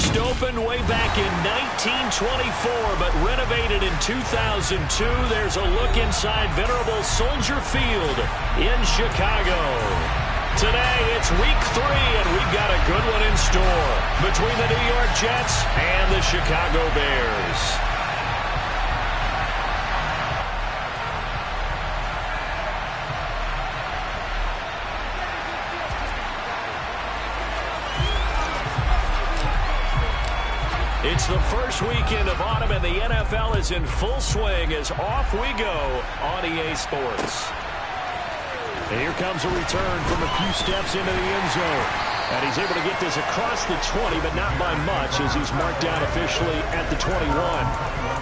Bust open way back in 1924, but renovated in 2002. There's a look inside venerable Soldier Field in Chicago. Today, it's week 3, and we've got a good one in store between the New York Jets and the Chicago Bears. It's the first weekend of autumn, and the NFL is in full swing as off we go on EA Sports. And here comes a return from a few steps into the end zone. And he's able to get this across the 20, but not by much, as he's marked down officially at the 21.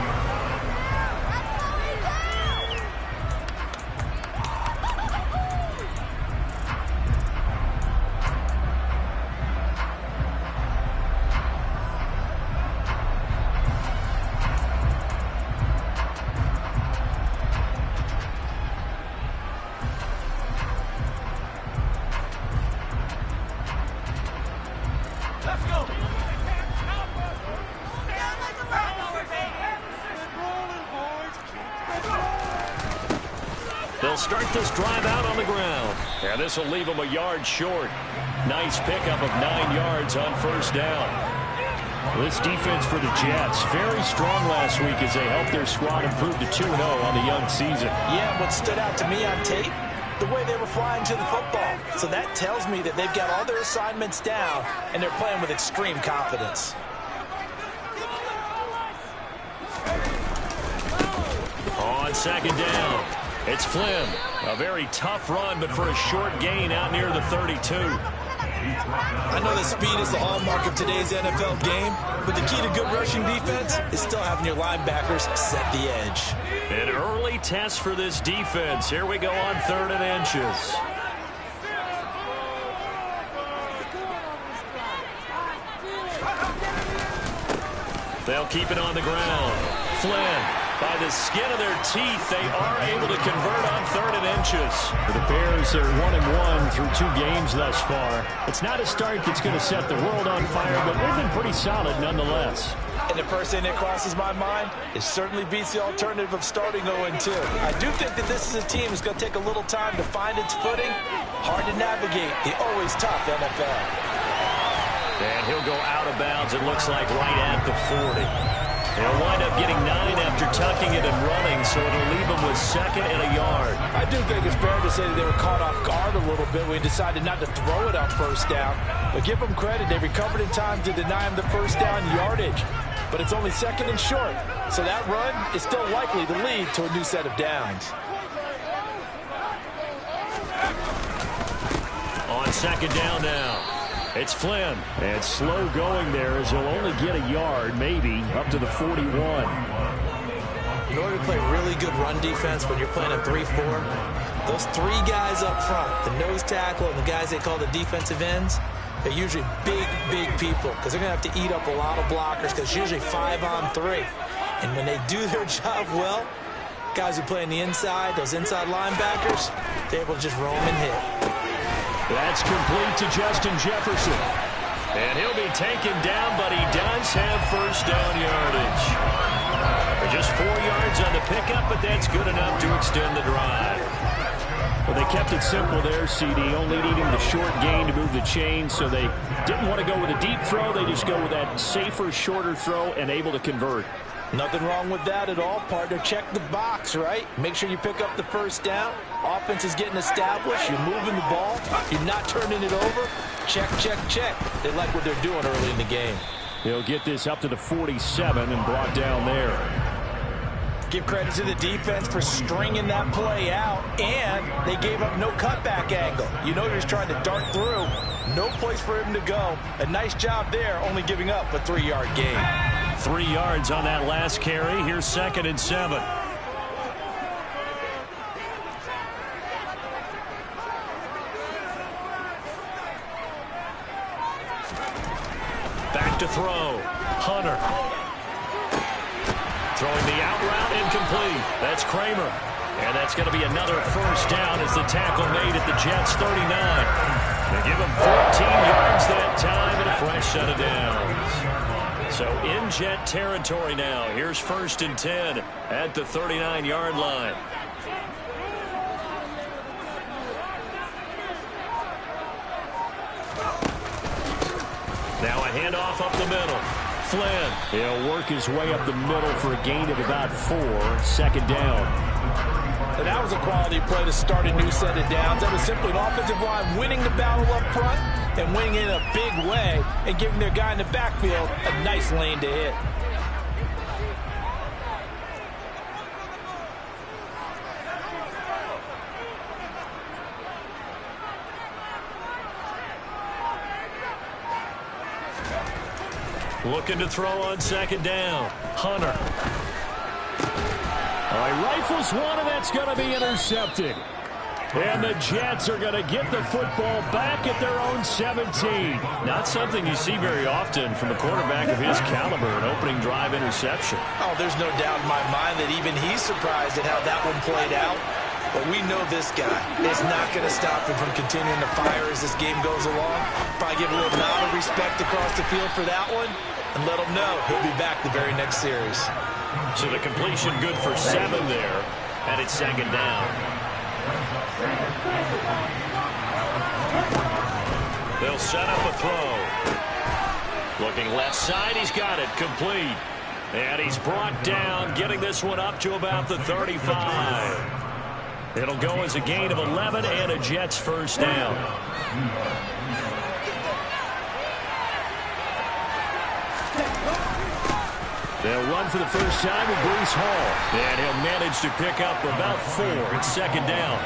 They'll start this drive out on the ground. And this will leave them a yard short. Nice pickup of 9 yards on first down. This defense for the Jets, very strong last week as they helped their squad improve to 2-0 on the young season. Yeah, what stood out to me on tape, the way they were flying to the football. So that tells me that they've got all their assignments down, and they're playing with extreme confidence. On second down, it's Flynn. A very tough run, but for a short gain out near the 32. I know that speed is the hallmark of today's NFL game, but the key to good rushing defense is still having your linebackers set the edge. An early test for this defense. Here we go on 3rd and inches. They'll keep it on the ground. Flynn. By the skin of their teeth, they are able to convert on 3rd and inches. For the Bears, they're 1-1 through 2 games thus far. It's not a start that's going to set the world on fire, but they've been pretty solid nonetheless. And the first thing that crosses my mind, it certainly beats the alternative of starting 0-2. I do think that this is a team that's going to take a little time to find its footing. Hard to navigate the always tough NFL. And he'll go out of bounds, it looks like, right at the 40. He'll wind up getting 9 after tucking it and running, so it'll leave him with 2nd and a yard. I do think it's fair to say that they were caught off guard a little bit when he decided not to throw it on first down. But give them credit, they recovered in time to deny him the first down yardage. But it's only 2nd and short, so that run is still likely to lead to a new set of downs. On 2nd down now. It's Flynn. And slow going there as he'll only get a yard, maybe, up to the 41. In order to play really good run defense when you're playing a 3-4, those 3 guys up front, the nose tackle and the guys they call the defensive ends, they're usually big people because they're going to have to eat up a lot of blockers because it's usually 5-on-3. And when they do their job well, guys who play on the inside, those inside linebackers, they're able to just roam and hit. That's complete to Justin Jefferson. And he'll be taken down, but he does have first down yardage. Just 4 yards on the pickup, but that's good enough to extend the drive. Well, they kept it simple there, CD, only needing the short gain to move the chain, so they didn't want to go with a deep throw. They just go with that safer, shorter throw and able to convert. Nothing wrong with that at all, partner. Check the box, right? Make sure you pick up the first down. Offense is getting established. You're moving the ball. You're not turning it over. Check, check, check. They like what they're doing early in the game. He'll get this up to the 47 and brought down there. Give credit to the defense for stringing that play out, and they gave up no cutback angle. You know, they're just trying to dart through. No place for him to go. A nice job there, only giving up a 3-yard gain. 3 yards on that last carry. Here's 2nd and 7. Back to throw. Hunter. Throwing the out route, incomplete. That's Kramer. And that's going to be another first down as the tackle made at the Jets' 39. They give him 14 yards that time and a fresh set of downs. Jet territory now. Here's 1st and 10 at the 39-yard line. Now a handoff up the middle. Flynn. He'll work his way up the middle for a gain of about 4. 2nd down. And that was a quality play to start a new set of downs. That was simply an offensive line winning the battle up front and winning it in a big way and giving their guy in the backfield a nice lane to hit. Looking to throw on 2nd down. Hunter. He rifles one, and that's going to be intercepted. And the Jets are going to get the football back at their own 17. Not something you see very often from a quarterback of his caliber, an opening drive interception. Oh, there's no doubt in my mind that even he's surprised at how that one played out. But we know this guy is not going to stop him from continuing to fire as this game goes along. Probably give a little nod of respect across the field for that one and let him know he'll be back the very next series. So the completion good for 7 there, and it's 2nd down. They'll set up a throw. Looking left side, he's got it, complete. And he's brought down, getting this one up to about the 35. It'll go as a gain of 11 and a Jets 1st down. They'll run for the first time with Breece Hall. And he'll manage to pick up about 4. It's 2nd down.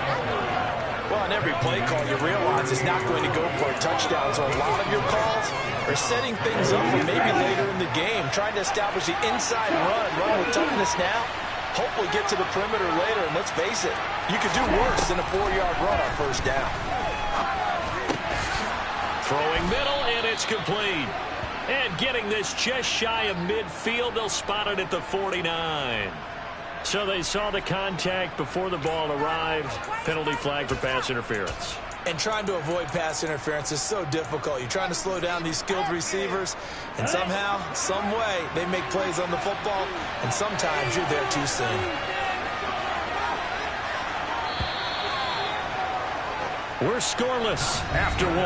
Well, on every play call, you realize it's not going to go for a touchdown. So a lot of your calls are setting things up for maybe later in the game, trying to establish the inside run with toughness now. Hopefully get to the perimeter later, and let's face it, you could do worse than a 4-yard run on 1st down. Throwing middle, and it's complete. And getting this just shy of midfield, they'll spot it at the 49. So they saw the contact before the ball arrived. Penalty flag for pass interference. And trying to avoid pass interference is so difficult. You're trying to slow down these skilled receivers, and somehow, some way, they make plays on the football, and sometimes you're there too soon. We're scoreless after 1.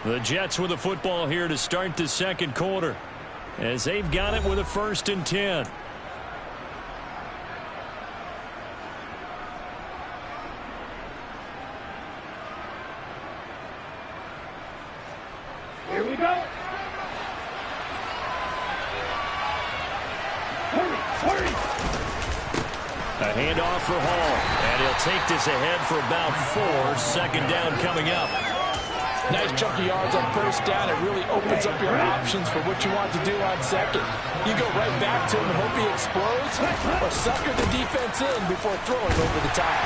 The Jets with the football here to start the 2nd quarter, as they've got it with a 1st and 10. Here we go. Hurry. A handoff for Hall, and he'll take this ahead for about 4. 2nd down coming up. Nice chunky yards on 1st down. It really opens up your options for what you want to do on 2nd. You go right back to him and hope he explodes, or sucker the defense in before throwing over the top.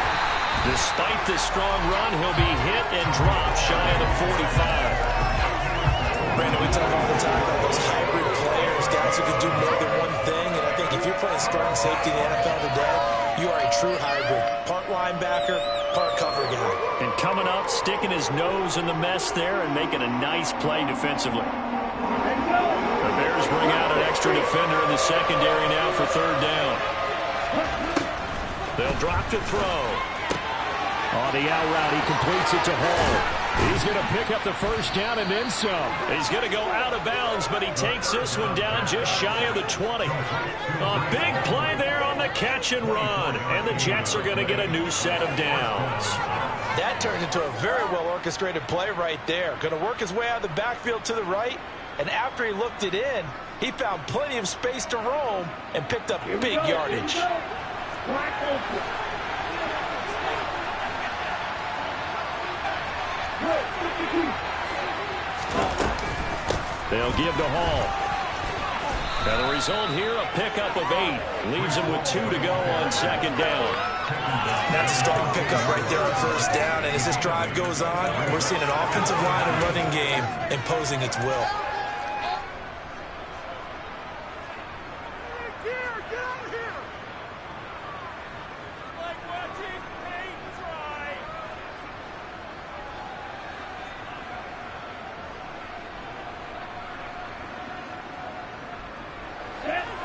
Despite the strong run, he'll be hit and dropped shy of the 45. Brandon, we talk all the time about those hybrid players, guys who can do more than one thing. And I think if you're playing strong safety in the NFL today, you are a true hybrid. Part linebacker, part cover guy. And coming up, sticking his nose in the mess there and making a nice play defensively. The Bears bring out an extra defender in the secondary now for 3rd down. They'll drop to throw. On the out route, he completes it to Hall. He's going to pick up the 1st down and then some. He's going to go out of bounds, but he takes this one down just shy of the 20. A big play there on the catch and run, and the Jets are going to get a new set of downs. That turned into a very well-orchestrated play right there. Going to work his way out of the backfield to the right, and after he looked it in, he found plenty of space to roam and picked up big yardage. They'll give to Hall. And the result here, a pickup of 8. Leaves him with 2 to go on 2nd down. That's a strong pickup right there on 1st down. And as this drive goes on, we're seeing an offensive line and running game imposing its will.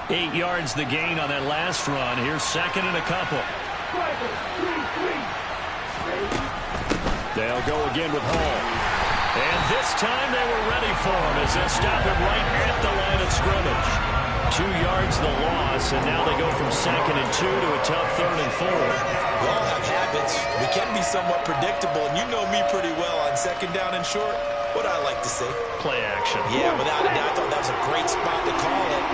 8 yards the gain on that last run. Here's second and a couple. They'll go again with Hall. And this time they were ready for him as they stop him right at the line of scrimmage. 2 yards the loss, and now they go from 2nd and 2 to a tough 3rd and 4. We all have habits. We can be somewhat predictable, and you know me pretty well on 2nd down and short. What I like to see? Play action. Yeah, without a doubt, I thought that was a great spot to call it.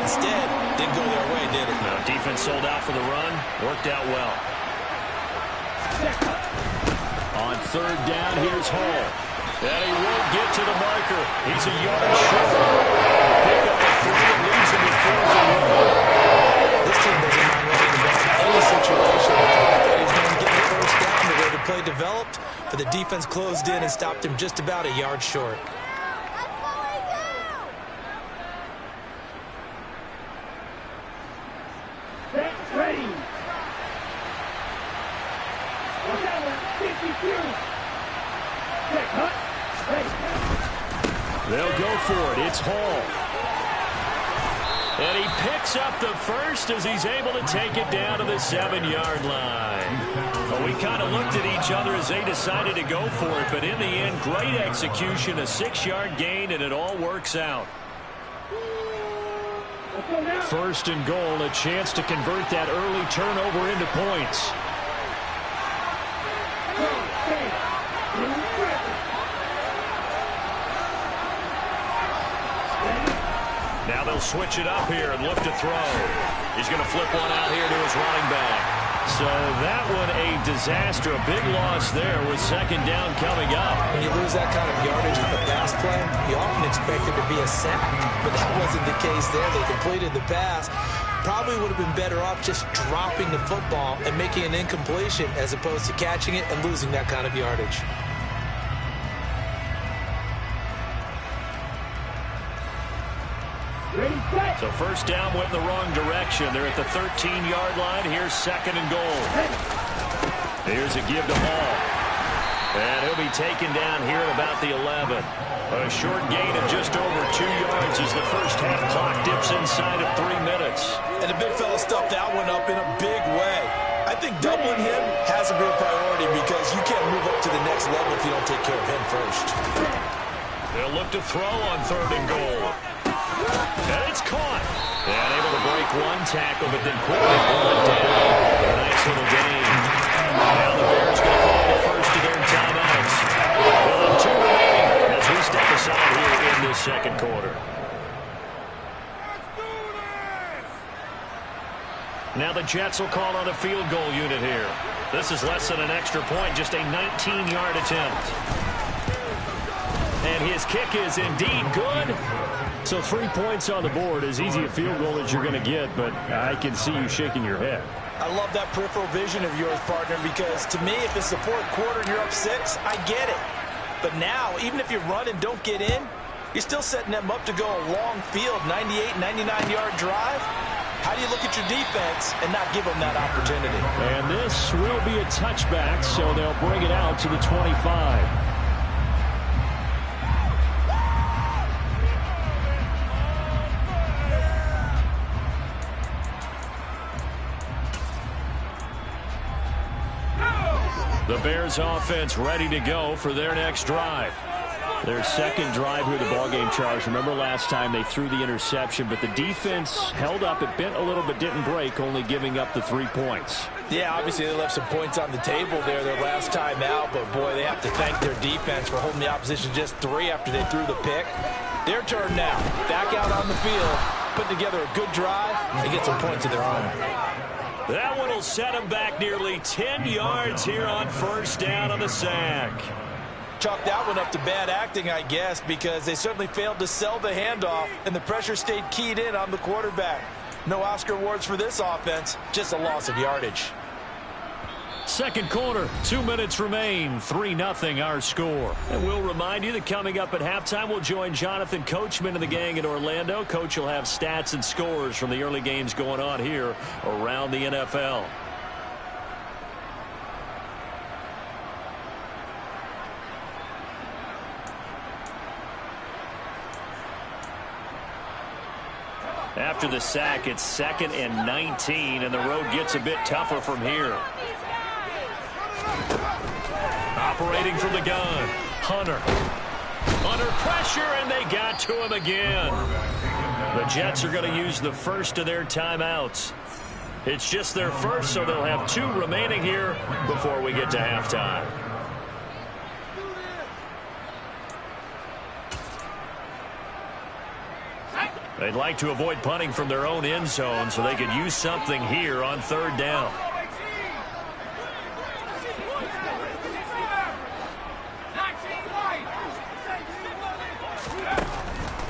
Instead, didn't go their way, did it? No, defense sold out for the run. Worked out well. On 3rd down, here's Hall. And he won't get to the marker. He's a yard short. Pick up a 3 and leaves him with 4th and 1. This team doesn't mind running the ball in any situation. I thought he was going to get the first down. The way the play developed, but the defense closed in and stopped him just about a yard short. They'll go for it. It's Hall. And he picks up the first as he's able to take it down to the 7-yard line. Well, we kind of looked at each other as they decided to go for it, but in the end, great execution, a 6-yard gain, and it all works out. 1st and goal, a chance to convert that early turnover into points. Now they'll switch it up here and look to throw. He's going to flip one out here to his running back. So that one a disaster. A big loss there with 2nd down coming up. When you lose that kind of yardage on the pass play, you often expect it to be a sack. But that wasn't the case there. They completed the pass. Probably would have been better off just dropping the football and making an incompletion as opposed to catching it and losing that kind of yardage. So 1st down went in the wrong direction. They're at the 13-yard line. Here's 2nd and goal. Here's a give to Hall. And he'll be taken down here at about the 11. A short gain of just over 2 yards as the first half clock dips inside of 3 minutes. And the big fella stuffed that one up in a big way. I think doubling him has to be a priority because you can't move up to the next level if you don't take care of him first. They'll look to throw on 3rd and goal. And it's caught. And able to break one tackle, but then quickly pull it down. A nice little gain. Now the Bears going to call the first of their timeouts. Well, 2 remaining as we step aside here in this 2nd quarter. Now the Jets will call on a field goal unit here. This is less than an extra point, just a 19-yard attempt. And his kick is indeed good. So 3 points on the board, as easy a field goal as you're going to get, but I can see you shaking your head. I love that peripheral vision of yours, partner, because to me, if it's the 4th quarter and you're up 6, I get it. But now, even if you run and don't get in, you're still setting them up to go a long field, 98, 99-yard drive. How do you look at your defense and not give them that opportunity? And this will be a touchback, so they'll bring it out to the 25. The Bears offense ready to go for their next drive. Their 2nd drive here, the ballgame, Charles. Remember last time they threw the interception, but the defense held up. It bent a little but didn't break, only giving up the 3 points. Yeah, obviously they left some points on the table there their last time out, but boy, they have to thank their defense for holding the opposition just 3 after they threw the pick. Their turn now. Back out on the field, put together a good drive, and get some points of their own. That one will set them back nearly 10 yards here on 1st down on the sack. Chalk that one up to bad acting, I guess, because they certainly failed to sell the handoff, and the pressure stayed keyed in on the quarterback. No Oscar awards for this offense, just a loss of yardage. 2nd quarter, 2 minutes remain, 3-0 our score. And we'll remind you that coming up at halftime, we'll join Jonathan Coachman and the gang in Orlando. Coach will have stats and scores from the early games going on here around the NFL. After the sack, it's 2nd and 19, and the road gets a bit tougher from here. Operating from the gun, Hunter. Under pressure, and they got to him again. The Jets are going to use the first of their timeouts. It's just their first, so they'll have 2 remaining here before we get to halftime. They'd like to avoid punting from their own end zone so they could use something here on 3rd down.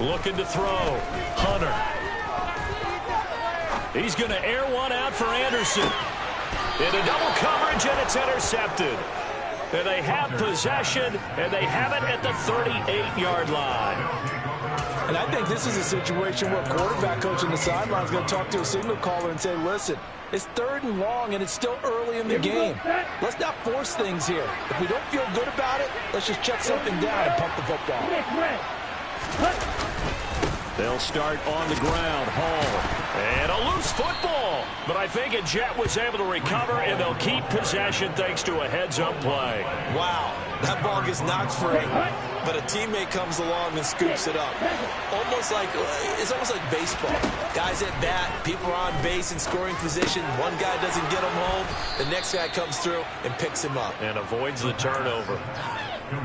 Looking to throw. Hunter. He's going to air one out for Anderson. Into double coverage, and it's intercepted. And they have possession, and they have it at the 38-yard line. And I think this is a situation where quarterback coach on the sideline is going to talk to a signal caller and say, listen, it's 3rd and long, and it's still early in the game. Let's not force things here. If we don't feel good about it, let's just check something down and pump the football. They'll start on the ground. Hall. And a loose football. But I think a Jet was able to recover, and they'll keep possession thanks to a heads-up play. Wow, that ball gets knocked free, but a teammate comes along and scoops it up. It's almost like baseball. Guys at bat, people are on base in scoring position. One guy doesn't get him home. The next guy comes through and picks him up. And avoids the turnover.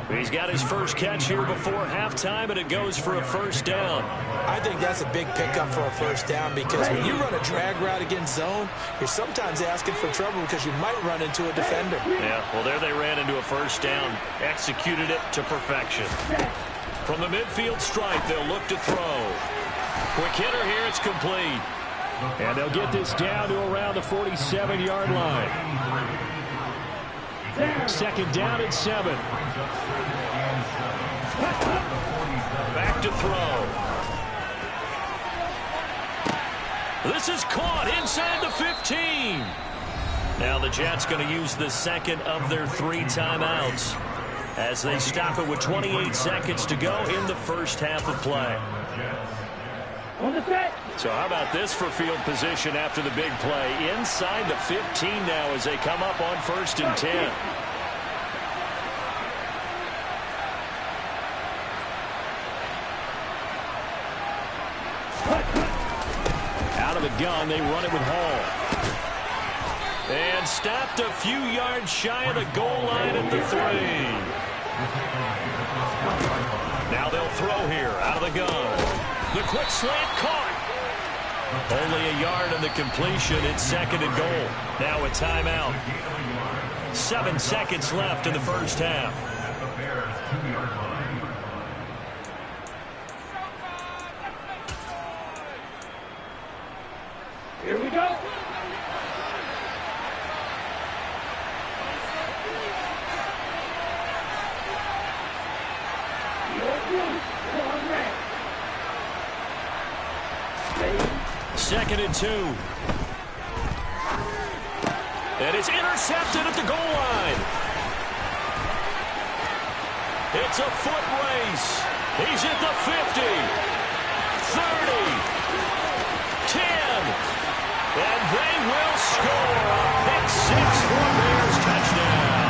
He's got his first catch here before halftime, and it goes for a 1st down. I think that's a big pickup for a 1st down because when you run a drag route against zone, you're sometimes asking for trouble because you might run into a defender. Yeah, well, there they ran into a 1st down, executed it to perfection. From the midfield stripe, they'll look to throw. Quick hitter here, it's complete. And they'll get this down to around the 47-yard line. 2nd down and 7. Back to throw. This is caught inside the 15. Now the Jets going to use the 2nd of their 3 timeouts as they stop it with 28 seconds to go in the first half of play. So how about this for field position after the big play? Inside the 15 now as they come up on 1st and 10. Out of the gun, they run it with Hall. And stopped a few yards shy of the goal line at the 3. Now they'll throw here out of the gun. The quick slant caught. Only a yard on the completion. It's 2nd and goal. Now a timeout. 7 seconds left in the first half. Here we go. Second and 2. And it's intercepted at the goal line. It's a foot race. He's at the 50, 30, 10. And they will score a pick 6 for Bears touchdown.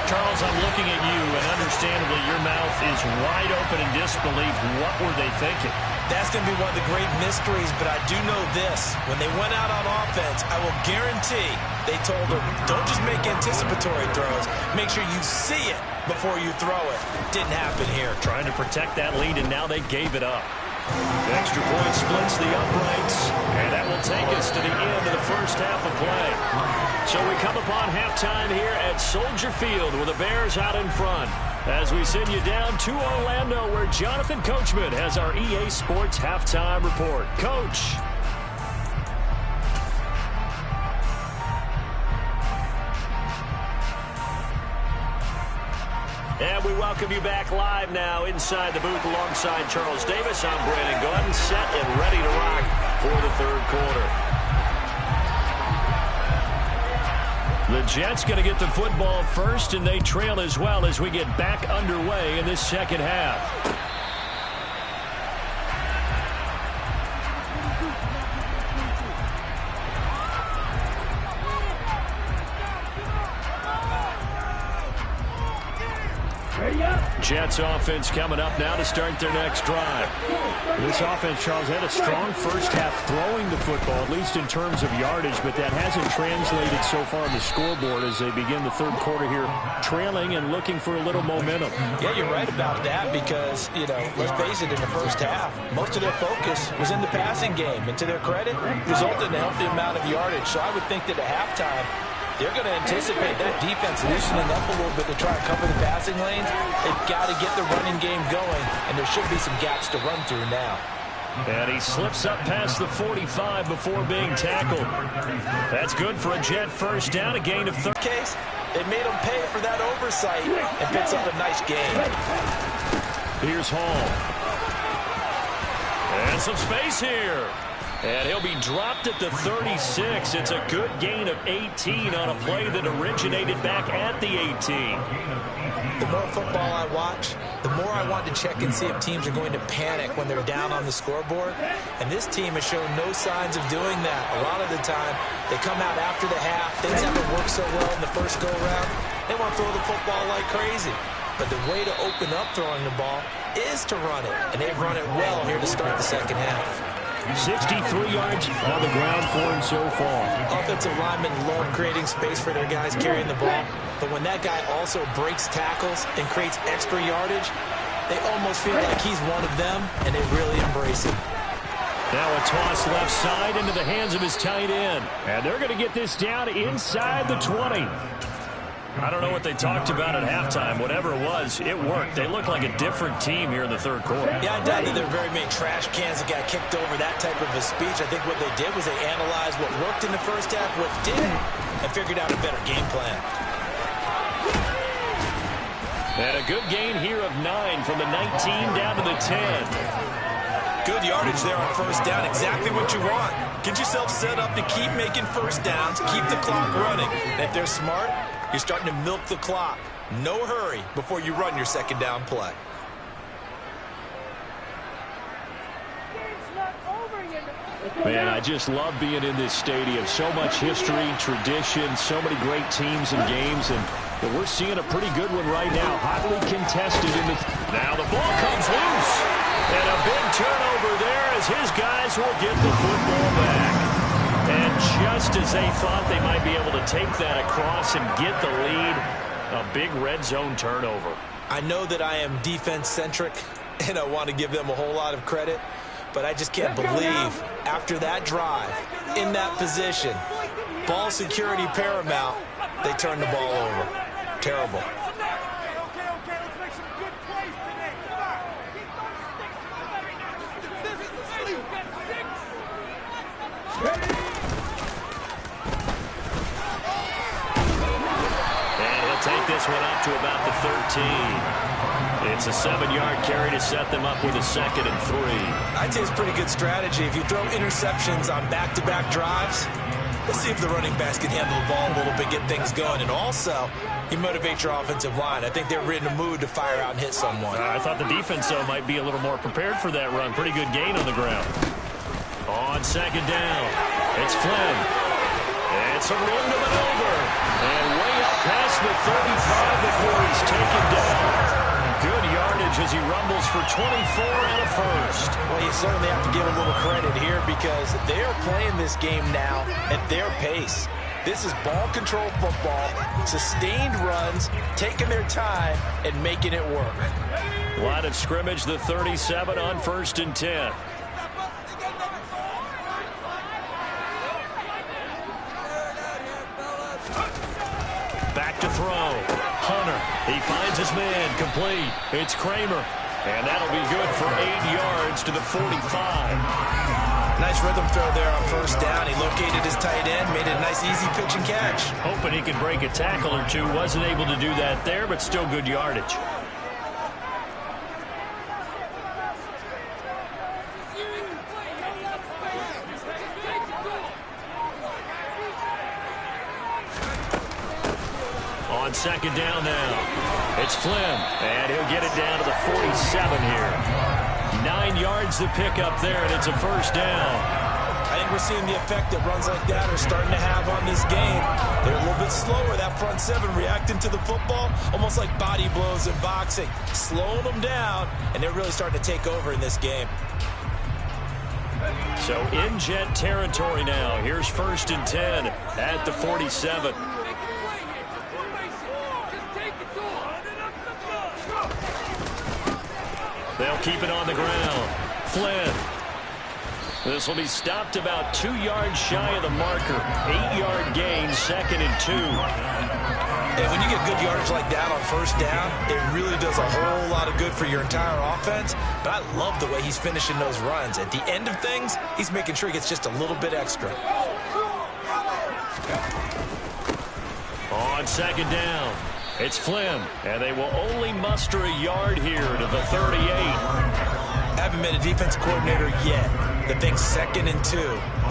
Charles, I'm looking at you, and understandably your mouth is wide open in disbelief. What were they thinking? That's going to be one of the great mysteries, but I do know this. When they went out on offense, I will guarantee they told them, don't just make anticipatory throws. Make sure you see it before you throw it. Didn't happen here. Trying to protect that lead, and now they gave it up. The extra point splits the uprights, and that will take us to the end of the first half of play. So we come upon halftime here at Soldier Field with the Bears out in front as we send you down to Orlando where Jonathan Coachman has our EA Sports halftime report. Coach. And we welcome you back live now inside the booth alongside Charles Davis. I'm Brandon Gordon, set and ready to rock for the third quarter. The Jets going to get the football first, and they trail as well as we get back underway in this second half. Jets offense coming up now to start their next drive. This offense, Charles, had a strong first half throwing the football, at least in terms of yardage, but that hasn't translated so far on the scoreboard as they begin the third quarter here, trailing and looking for a little momentum. Yeah, you're right about that because, let's face it, in the first half, most of their focus was in the passing game, and to their credit, resulted in a healthy amount of yardage. So I would think that at halftime, they're going to anticipate that defense loosening up a little bit to try and cover the passing lanes. They've got to get the running game going, and there should be some gaps to run through now. And he slips up past the 45 before being tackled. That's good for a Jet first down, a gain of 30. Case, they made him pay for that oversight and picks up a nice gain. Here's Hall. And some space here. And he'll be dropped at the 36. It's a good gain of 18 on a play that originated back at the 18. The more football I watch, the more I want to check and see if teams are going to panic when they're down on the scoreboard. And this team has shown no signs of doing that. A lot of the time, they come out after the half. Things haven't worked so well in the first go-around. They want to throw the football like crazy. But the way to open up throwing the ball is to run it. And they've run it well here to start the second half. 63 yards on the ground for him so far. Offensive linemen love creating space for their guys carrying the ball. But when that guy also breaks tackles and creates extra yardage, they almost feel like he's one of them, and they really embrace him. Now a toss left side into the hands of his tight end. And they're going to get this down inside the 20. I don't know what they talked about at halftime. Whatever it was, it worked. They look like a different team here in the third quarter. Yeah, I doubt that there are very many trash cans that got kicked over that type of a speech. I think what they did was they analyzed what worked in the first half, what didn't, and figured out a better game plan. And a good gain here of 9 from the 19 down to the 10. Good yardage there on first down. Exactly what you want. Get yourself set up to keep making first downs, keep the clock running. And if they're smart, you're starting to milk the clock. No hurry before you run your second down play. Man, I just love being in this stadium. So much history, tradition, so many great teams and games, and we're seeing a pretty good one right now. Hotly contested in the... Now the ball comes loose, and a big turnover there as his guys will get the football back. And just as they thought they might be able to take that across and get the lead, a big red zone turnover. I know that I am defense-centric, and I want to give them a whole lot of credit, but I just can't believe after that drive, in that position, ball security paramount, they turn the ball over. Terrible. Take this one up to about the 13. It's a 7-yard carry to set them up with a 2nd and 3. I'd say it's a pretty good strategy. If you throw interceptions on back-to-back drives, let's see if the running backs can handle the ball a little bit, get things going. And also, you motivate your offensive line. I think they're in a mood to fire out and hit someone. I thought the defense, though, might be a little more prepared for that run. Pretty good gain on the ground. On 2nd down, it's Flynn. It's a room to maneuver. And way up past the 35 before he's taken down. Good yardage as he rumbles for 24 and a first. Well, you certainly have to give a little credit here because they are playing this game now at their pace. This is ball control football, sustained runs, taking their time, and making it work. Line of scrimmage, the 37 on 1st and 10. Back to throw. Hunter. He finds his man. Complete. It's Kramer. And that'll be good for 8 yards to the 45. Nice rhythm throw there on first down. He located his tight end, made it a nice easy pitch and catch. Hoping he could break a tackle or two. Wasn't able to do that there, but still good yardage. On 2nd down now. It's Flynn, and he'll get it down to the 47 here. 9 yards to pick up there, and it's a first down. I think we're seeing the effect that runs like that are starting to have on this game. They're a little bit slower, that front seven, reacting to the football, almost like body blows in boxing, slowing them down, and they're really starting to take over in this game. So in Jet territory now. Here's 1st and 10 at the 47. They'll keep it on the ground. Flynn. This will be stopped about 2 yards shy of the marker. 8-yard gain, 2nd and 2. And when you get good yardage like that on 1st down, it really does a whole lot of good for your entire offense. But I love the way he's finishing those runs. At the end of things, he's making sure he gets just a little bit extra. On 2nd down, it's Flynn. And they will only muster a yard here to the 38. Haven't been a defense coordinator yet that thinks 2nd and 2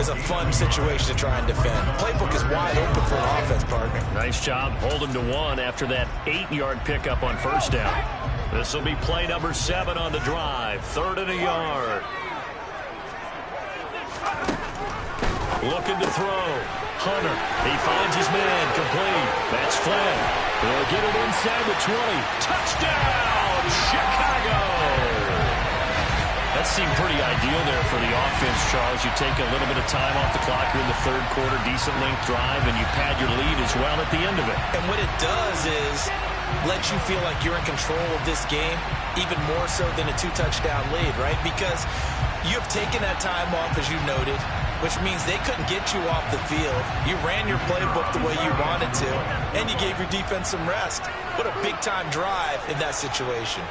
is a fun situation to try and defend. Playbook is wide open for an offense partner. Nice job holding to 1 after that 8-yard pickup on 1st down. This will be play number 7 on the drive. 3rd and a yard. Looking to throw. Hunter. He finds his man. Complete. That's Flynn. He'll get it inside the 20. Touchdown, Chicago! That seemed pretty ideal there for the offense, Charles. You take a little bit of time off the clock here in the 3rd quarter, decent length drive, and you pad your lead as well at the end of it. And what it does is let you feel like you're in control of this game, even more so than a 2-touchdown lead, right? Because you have taken that time off, as you noted, which means they couldn't get you off the field. You ran your playbook the way you wanted to, and you gave your defense some rest. What a big-time drive in that situation.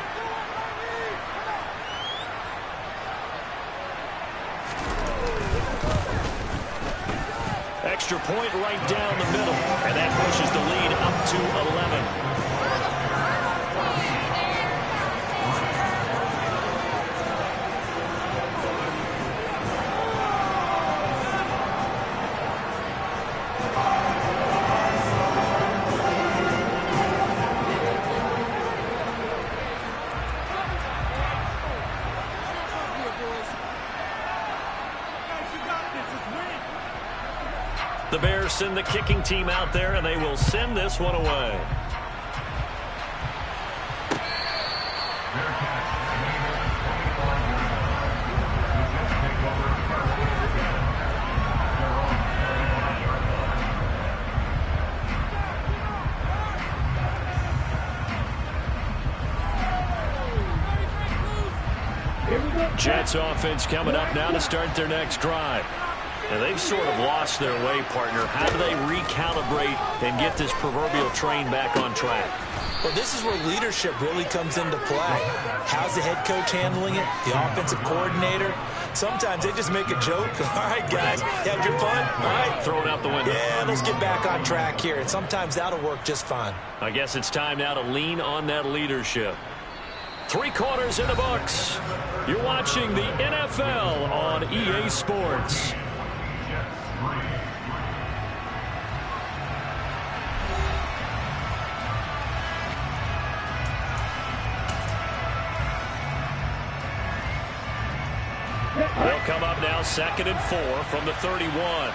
Extra point right down the middle, and that pushes the lead up to 11. The Bears send the kicking team out there, and they will send this one away. Jets offense coming up now to start their next drive. And they've sort of lost their way, partner. How do they recalibrate and get this proverbial train back on track? Well, this is where leadership really comes into play. How's the head coach handling it? The offensive coordinator? Sometimes they just make a joke. All right, guys, you had your fun? All right. Throw it out the window. Yeah, let's get back on track here. And sometimes that'll work just fine. I guess it's time now to lean on that leadership. 3 quarters in the books. You're watching the NFL on EA Sports. They'll come up now 2nd and 4 from the 31.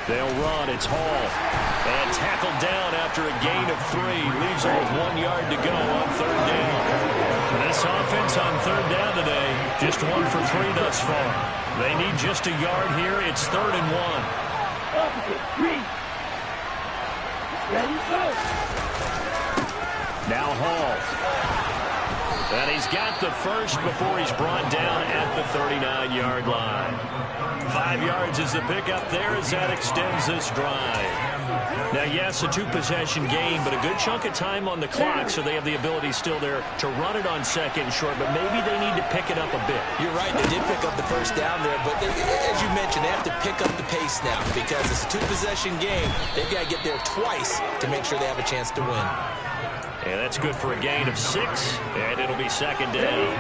They'll run. It's Hall. And tackled down after a gain of 3. Leaves all 1 yard to go on 3rd down. This offense on 3rd down today, just 1 for 3 thus far. They need just a yard here. It's 3rd and 1. Now Hall. And he's got the first before he's brought down at the 39-yard line. 5 yards is the pickup there as that extends this drive. Now, yes, a 2-possession game, but a good chunk of time on the clock, so they have the ability still there to run it on 2nd and short, but maybe they need to pick it up a bit. You're right, they did pick up the first down there, but as you mentioned, they have to pick up the pace now because it's a 2-possession game. They've got to get there twice to make sure they have a chance to win. And that's good for a gain of 6, and it'll be 2nd down.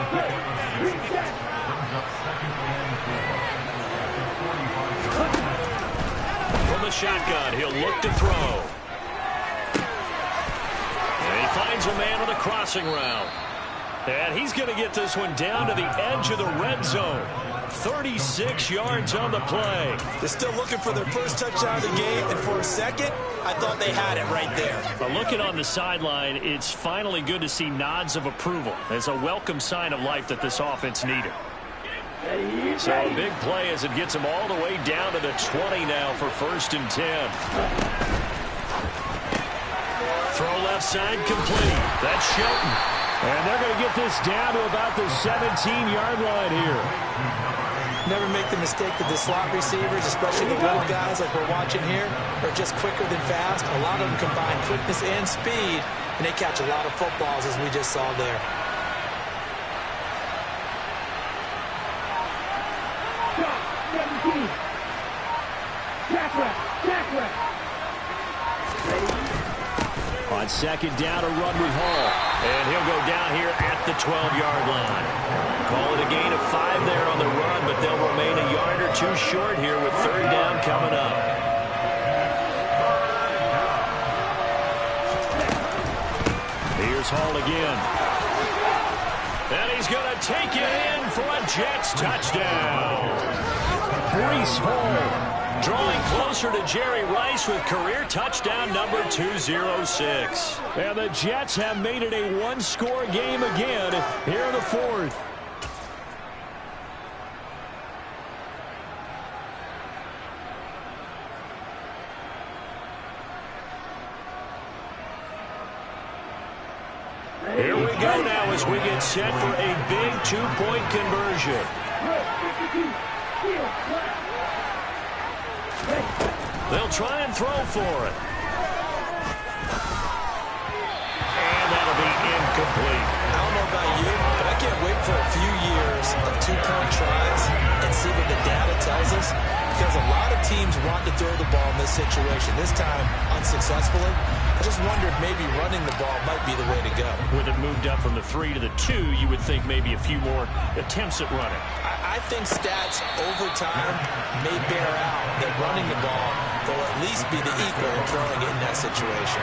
From the shotgun, he'll look to throw. And he finds a man on the crossing route. And he's going to get this one down to the edge of the red zone. 36 yards on the play. They're still looking for their first touchdown of the game, and for a second, I thought they had it right there. But looking on the sideline, it's finally good to see nods of approval. It's a welcome sign of life that this offense needed. So a big play as it gets them all the way down to the 20 now for 1st and 10. Throw left side complete. That's Shelton. And they're going to get this down to about the 17-yard line here. Never make the mistake that the slot receivers, especially the little guys like we're watching here, are just quicker than fast. A lot of them combine quickness and speed, and they catch a lot of footballs, as we just saw there. On 2nd down, a run with Hall. And he'll go down here at the 12-yard line. Call it a gain of 5 there on the run, but they'll remain a yard or 2 short here with 3rd down coming up. Here's Hall again. And he's going to take it in for a Jets touchdown. Breece Hall drawing closer to Jerry Rice with career touchdown number 206. And the Jets have made it a one-score game again here in the 4th. Here we go now as we get set for a big 2-point conversion. They'll try and throw for it. And that'll be incomplete. I don't know about you, but I can't wait for a few years of 2-point tries and see what the data tells us. Because a lot of teams want to throw the ball in this situation. This time, unsuccessfully. I just wonder if maybe running the ball might be the way to go. With it moved up from the 3 to the 2, you would think maybe a few more attempts at running. I think stats over time may bear out that running the ball will at least be the equal of throwing it in that situation.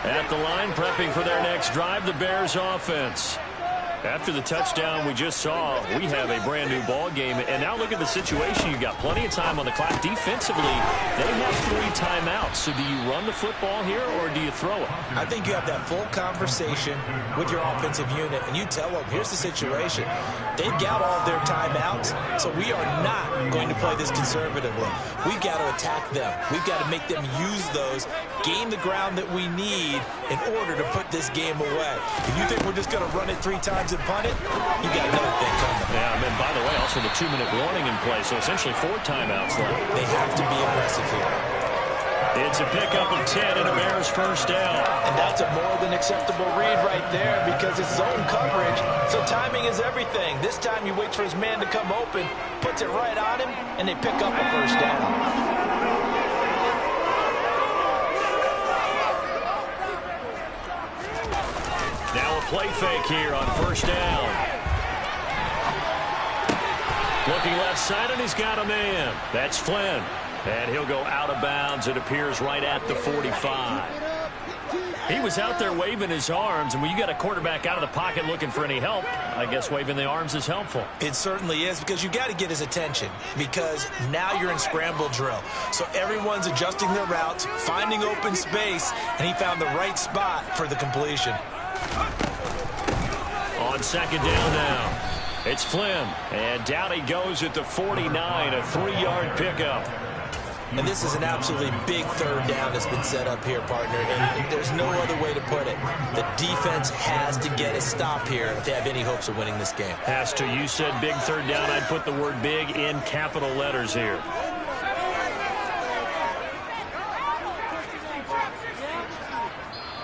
At the line, prepping for their next drive, the Bears offense. After the touchdown we just saw, we have a brand new ball game. And now look at the situation. You've got plenty of time on the clock. Defensively, they have 3 timeouts. So do you run the football here or do you throw it? I think you have that full conversation with your offensive unit, and you tell them, here's the situation. They've got all of their timeouts, so we are not going to play this conservatively. We've got to attack them. We've got to make them use those, gain the ground that we need in order to put this game away. If you think we're just going to run it 3 times and punt it, you got another thing coming. Yeah, and by the way, also the 2-minute warning in play, so essentially 4 timeouts left. They have to be aggressive here. It's a pickup of 10 and a Bears 1st down. And that's a more than acceptable read right there because it's zone coverage, so timing is everything. This time he waits for his man to come open, puts it right on him, and they pick up a 1st down. Now a play fake here on 1st down. Looking left side, and he's got a man. That's Flynn. And he'll go out of bounds, it appears, right at the 45. He was out there waving his arms, and when you got a quarterback out of the pocket looking for any help, I guess waving the arms is helpful. It certainly is, because you got to get his attention, because now you're in scramble drill. So everyone's adjusting their routes, finding open space, and he found the right spot for the completion. On 2nd down now, it's Flynn, and down he goes at the 49, a 3-yard pickup. And this is an absolutely big 3rd down that's been set up here, partner, and there's no other way to put it. The defense has to get a stop here if they have any hopes of winning this game. Has to. You said big 3rd down. I'd put the word big in capital letters here.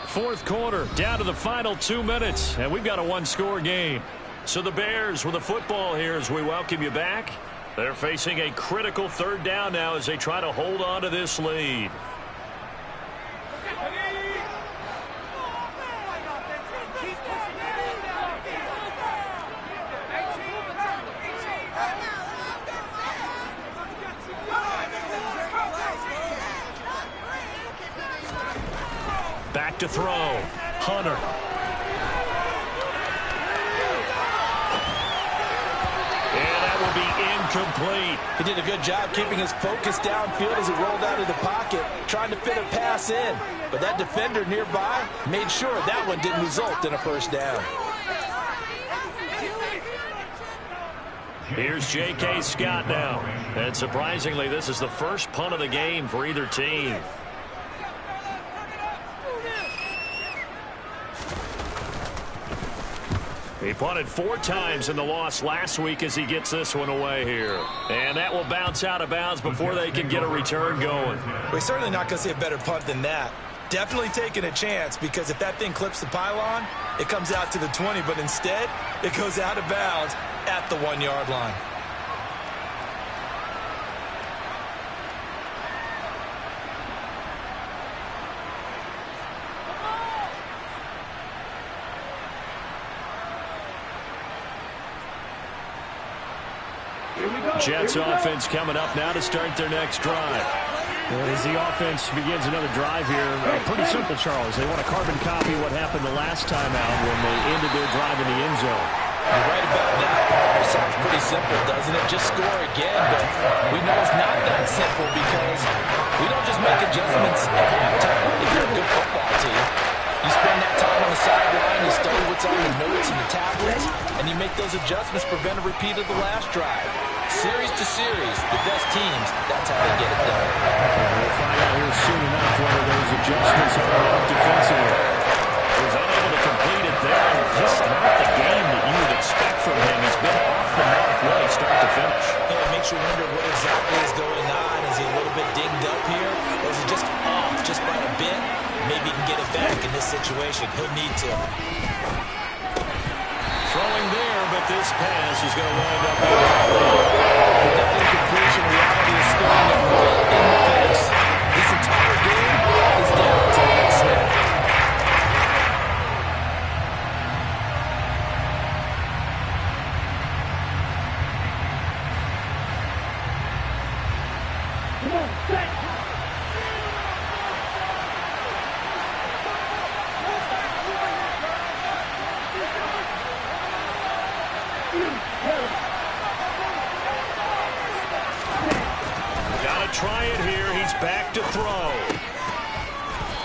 Fourth quarter, down to the final 2 minutes, and we've got a 1-score game. So the Bears with the football here as we welcome you back. They're facing a critical 3rd down now as they try to hold on to this lead. to throw. Hunter. And that will be incomplete. He did a good job keeping his focus downfield as he rolled out of the pocket, trying to fit a pass in. But that defender nearby made sure that one didn't result in a first down. Here's J.K. Scott now. And surprisingly, this is the first punt of the game for either team. He punted 4 times in the loss last week as he gets this one away here. And that will bounce out of bounds before they can get a return going. We're certainly not going to see a better punt than that. Definitely taking a chance, because if that thing clips the pylon, it comes out to the 20, but instead, it goes out of bounds at the 1-yard line. Jets offense coming up now to start their next drive. As the offense begins another drive here, pretty simple, Charles. They want to carbon copy what happened the last time out when they ended their drive in the end zone. You're right about that. It sounds pretty simple, doesn't it? Just score again, but we know it's not that simple, because we don't just make adjustments at halftime if you're a good football team. You spend that time on the sideline, you study what's on the notes and the tablets, and you make those adjustments to prevent a repeat of the last drive. Series to series, the best teams, that's how they get it done. We'll find out here soon enough whether those adjustments are enough defensively. He was unable to complete it there. Just not the game that you would expect from him. He's been off the mark really start to finish. Yeah, it makes you wonder what exactly is going on. Is he a little bit dinged up here, or is he just off just by a bit? Maybe he can get it back in this situation. He'll need to. Throwing there, but this pass is going to wind up incomplete. With that incompletion, reality is staring him right in the face. This entire game is down to the next snap. Come on, set. Gotta try it here. He's back to throw.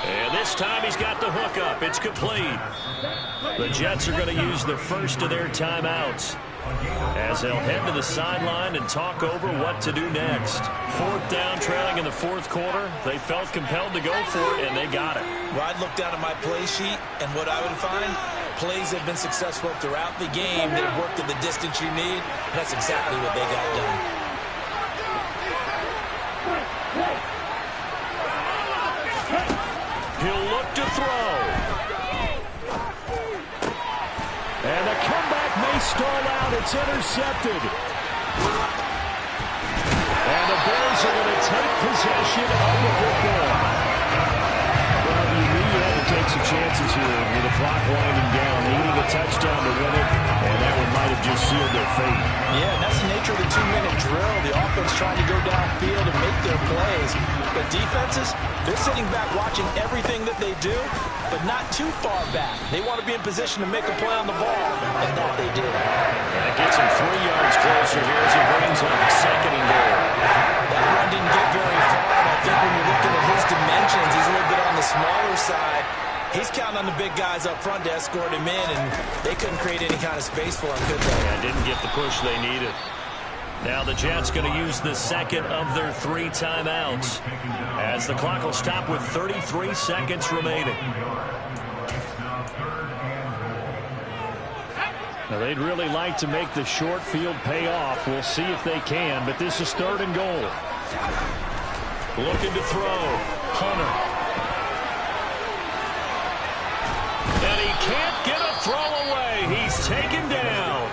And this time he's got the hook up. It's complete. The Jets are going to use the first of their timeouts as they'll head to the sideline and talk over what to do next. 4th down, trailing in the 4th quarter. They felt compelled to go for it, and they got it. Well, I'd look down at my play sheet, and what I would find, plays have been successful throughout the game that have worked at the distance you need, and that's exactly what they got done. He'll look to throw. And the comeback may stall out. It's intercepted. And the Bears are going to take possession of the football. Well, you knew you had to take some chances here with the clock winding down, needing a touchdown to win it, and that one might have just sealed their fate. Yeah, and that's the nature of the 2-minute drill. The offense trying to go downfield and make their plays. But defenses, they're sitting back watching everything that they do, but not too far back. They want to be in position to make a play on the ball, and that they did. That gets him 3 yards closer here as he brings up 2nd and goal. That run didn't get very far, and I think when you're looking at his dimensions, he's a little bit on the smaller side. He's counting on the big guys up front to escort him in, and they couldn't create any kind of space for him, could they? And didn't get the push they needed. Now the Jets going to use the 2nd of their 3 timeouts as the clock will stop with 33 seconds remaining. Now, they'd really like to make the short field pay off. We'll see if they can, but this is 3rd and goal. Looking to throw. Hunter. And he can't get a throw away. He's taken down.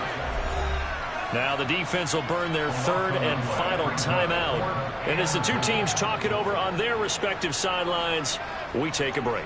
Now the defense will burn their 3rd and final timeout. And as the two teams talk it over on their respective sidelines, we take a break.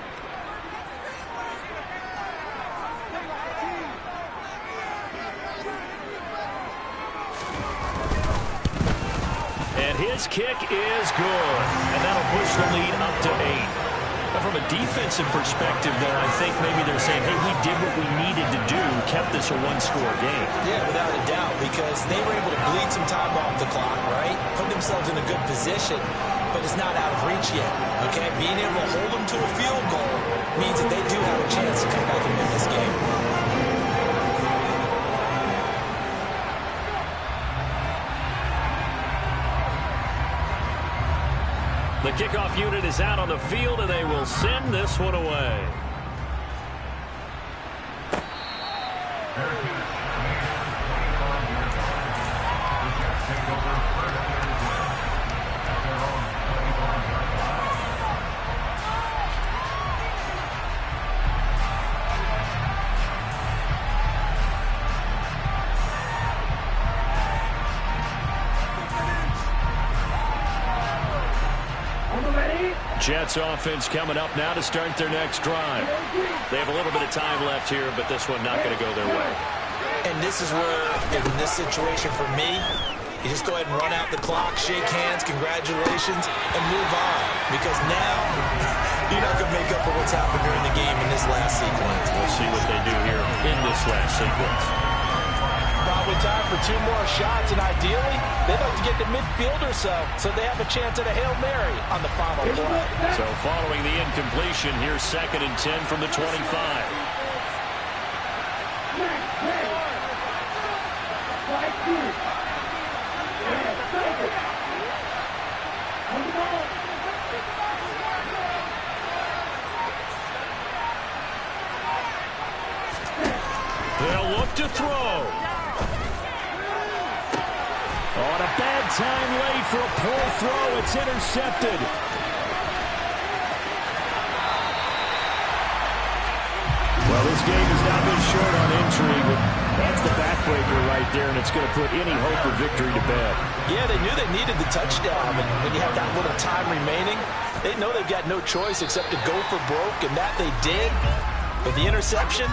And his kick is good. And that'll push the lead up to 8. Well, from a defensive perspective, though, I think maybe they're saying, hey, we did what we needed to do, kept this a one-score game. Yeah, without a doubt, because they were able to bleed some time off the clock, right? Put themselves in a good position, but it's not out of reach yet, okay? Being able to hold them to a field goal means that they do have a chance to come back and win this game. The kickoff unit is out on the field, and they will send this one away. Jets offense coming up now to start their next drive. They have a little bit of time left here, but this one not going to go their way. And this is where, in this situation for me, you just go ahead and run out the clock, shake hands, congratulations, and move on. Because now, you're not going to make up for what's happened during the game in this last sequence. We'll see what they do here in this last sequence. Probably time for 2 more shots, and ideally, they'd like to get to midfield or so they have a chance at a Hail Mary on the final play. So following the incompletion, here's 2nd and 10 from the 25. They'll look to throw. On a bad time late for a poor throw. It's intercepted. Well, this game has not been short on intrigue, but that's the backbreaker right there, and it's going to put any hope of victory to bed. Yeah, they knew they needed the touchdown, and when you have that little time remaining, they know they've got no choice except to go for broke, and that they did. But the interception,